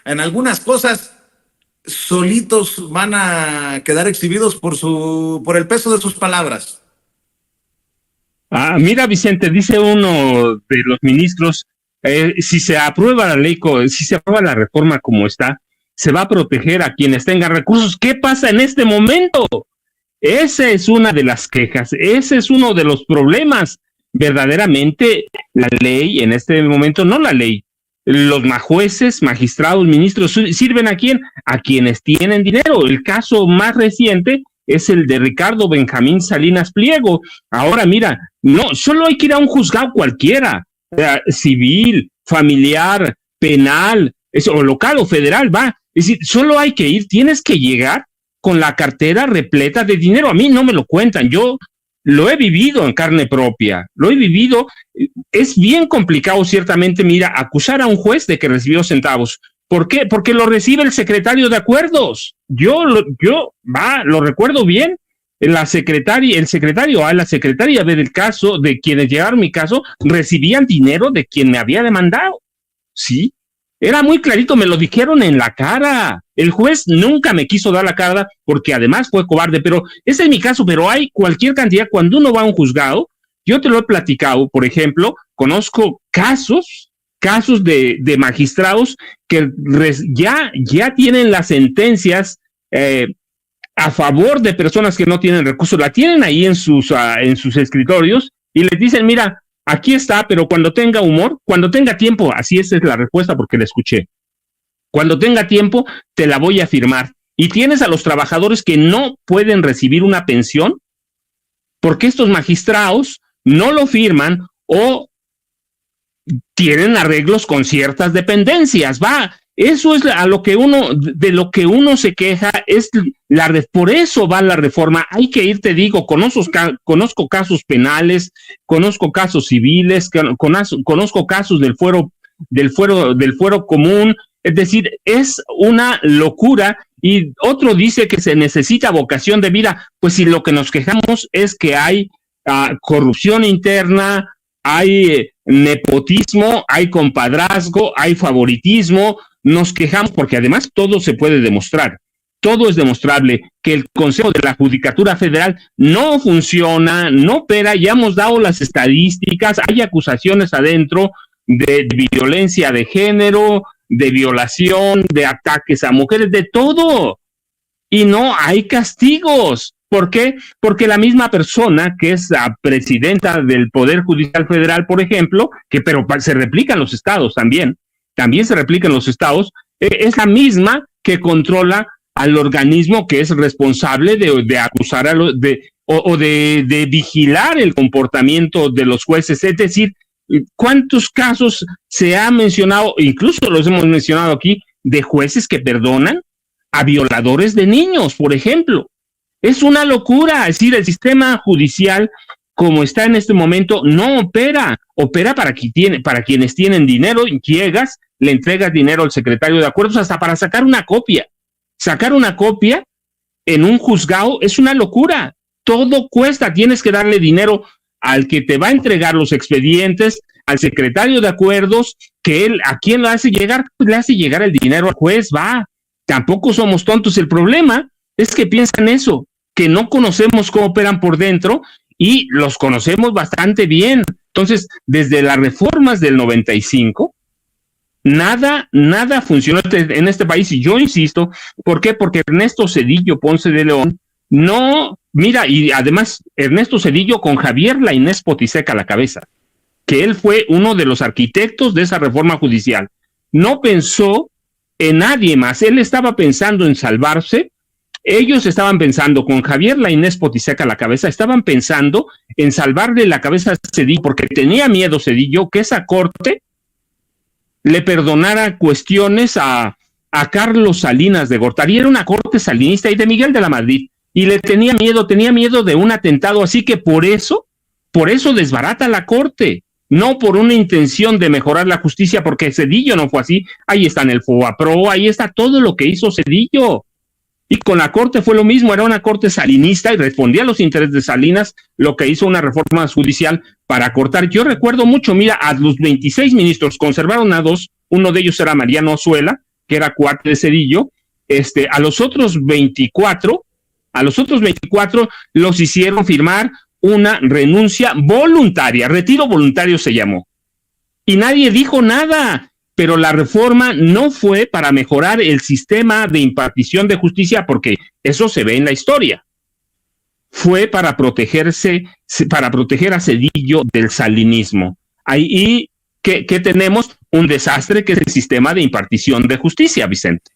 en algunas cosas solitos van a quedar exhibidos por el peso de sus palabras. Mira, Vicente, dice uno de los ministros, si se aprueba la ley, si se aprueba la reforma como está, se va a proteger a quienes tengan recursos. ¿Qué pasa en este momento? Esa es una de las quejas, ese es uno de los problemas. Verdaderamente, la ley en este momento, no la ley, los jueces, magistrados, ministros, ¿sirven a quién? A quienes tienen dinero. El caso más reciente es el de Ricardo Benjamín Salinas Pliego. Ahora, mira, no, solo hay que ir a un juzgado cualquiera, civil, familiar, penal, o local o federal, va. Es decir, solo hay que ir, tienes que llegar con la cartera repleta de dinero. A mí no me lo cuentan, yo lo he vivido en carne propia, lo he vivido. Es bien complicado, ciertamente, mira, acusar a un juez de que recibió centavos. ¿Por qué? Porque lo recibe el secretario de acuerdos. Yo lo recuerdo bien. La secretaria B del caso, de quienes llevaron mi caso, recibían dinero de quien me había demandado. Sí, era muy clarito, me lo dijeron en la cara. El juez nunca me quiso dar la cara porque además fue cobarde, pero ese es mi caso, pero hay cualquier cantidad. Cuando uno va a un juzgado, yo te lo he platicado, por ejemplo, conozco casos de magistrados que ya tienen las sentencias a favor de personas que no tienen recursos, la tienen ahí en sus escritorios y les dicen, mira, aquí está, pero cuando tenga humor, cuando tenga tiempo, así esa es la respuesta porque la escuché, cuando tenga tiempo te la voy a firmar. Y tienes a los trabajadores que no pueden recibir una pensión porque estos magistrados no lo firman o tienen arreglos con ciertas dependencias, va. Eso es de lo que uno se queja, por eso va la reforma. Hay que ir, te digo, conozco casos penales, conozco casos civiles, conozco casos del fuero común. Es decir, es una locura. Y otro dice que se necesita vocación de vida. Pues si lo que nos quejamos es que hay corrupción interna, hay nepotismo, hay compadrazgo, hay favoritismo. Nos quejamos porque además todo se puede demostrar, todo es demostrable, que el Consejo de la Judicatura Federal no funciona, no opera. Ya hemos dado las estadísticas, hay acusaciones adentro de violencia de género, de violación, de ataques a mujeres, de todo, y no hay castigos. ¿Por qué? Porque la misma persona que es la presidenta del Poder Judicial Federal, por ejemplo, pero se replica en los estados también se replica en los estados, es la misma que controla al organismo que es responsable de acusar de vigilar el comportamiento de los jueces. Es decir, ¿cuántos casos se ha mencionado, incluso los hemos mencionado aquí, de jueces que perdonan a violadores de niños, por ejemplo? Es una locura. Es decir, el sistema judicial, como está en este momento, no opera para quienes tienen dinero. Llegas, le entregas dinero al secretario de acuerdos hasta para sacar una copia. Sacar una copia en un juzgado es una locura. Todo cuesta, tienes que darle dinero al que te va a entregar los expedientes, al secretario de acuerdos, que él, ¿a quién lo hace llegar? Pues le hace llegar el dinero al juez, va. Tampoco somos tontos. El problema es que piensan eso, que no conocemos cómo operan por dentro, y los conocemos bastante bien. Entonces, desde las reformas del 95, nada funcionó en este país. Y yo insisto, ¿por qué? Porque Ernesto Zedillo Ponce de León y además Ernesto Zedillo con Javier Lainez Potisek a la cabeza, que él fue uno de los arquitectos de esa reforma judicial, no pensó en nadie más. Él estaba pensando en salvarse. Ellos estaban pensando, con Javier Lainez Potisek a la cabeza, estaban pensando en salvarle la cabeza a Zedillo, porque tenía miedo Zedillo que esa corte le perdonara cuestiones a Carlos Salinas de Gortari. Era una corte salinista, y de Miguel de la Madrid, y le tenía miedo de un atentado. Así que por eso desbarata la corte, no por una intención de mejorar la justicia, porque Zedillo no fue así. Ahí está en el FOBAPRO, ahí está todo lo que hizo Zedillo. Y con la corte fue lo mismo, era una corte salinista y respondía a los intereses de Salinas, lo que hizo una reforma judicial para cortar. Yo recuerdo mucho, mira, a los 26 ministros conservaron a 2, uno de ellos era Mariano Ozuela, que era cuate de Zedillo. A los otros 24 los hicieron firmar una renuncia voluntaria, retiro voluntario se llamó. Y nadie dijo nada, pero la reforma no fue para mejorar el sistema de impartición de justicia, porque eso se ve en la historia. Fue para proteger a Zedillo del salinismo. Ahí que tenemos un desastre que es el sistema de impartición de justicia, Vicente.